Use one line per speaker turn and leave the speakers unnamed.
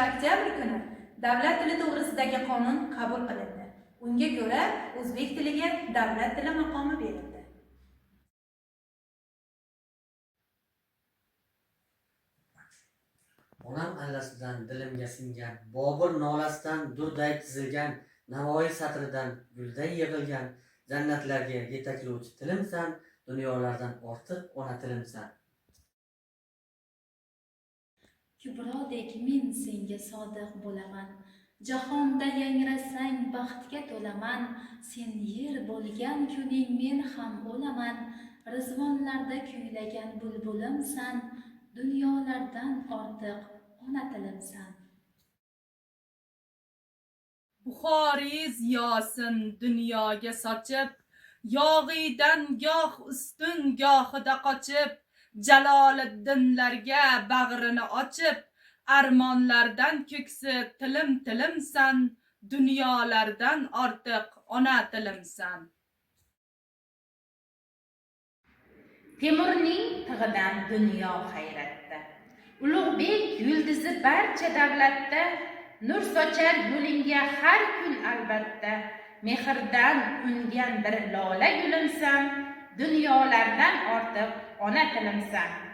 oktyabr kuni davlat tili to'g'risidagi qonun qabul qilindi. Unga ko'ra o'zbek tiliga davlat tili maqomi berildi.
Onam allasidan dilimga singan, Bobur nolasidan durday tizilgan, Navoiy satridan gulday yig'ilgan, jannatlarga yetaklovchi tilimsan, dunyolardan ortiq ona tilimsan.
Kubrodek men senga sodiq bo'laman, jahonda yangrasang baxtga to'laman, sen yer bo'lgan kuning men ham o'laman, rizvonlarda kuylagan bulbulimsan, dunyolardan ortiq ona tilimsan.
Buxoriy ziyosin dunyoga sochib, yog'iydan goh ustun gohida qochib, Jaloliddinlarga bag'rini ochib, armonlardan ko'ksi tilim tilimsan, dunyolardan ortiq ona tilimsan.
Temurning tig'idan dunyo hayratda, Ulug'bek yulduzi barcha davlatda, nur sochar yo'lingga har kun albatta, mehrdan ungan bir lola gulimsan, dunyolardan ortiq ona tilimsan.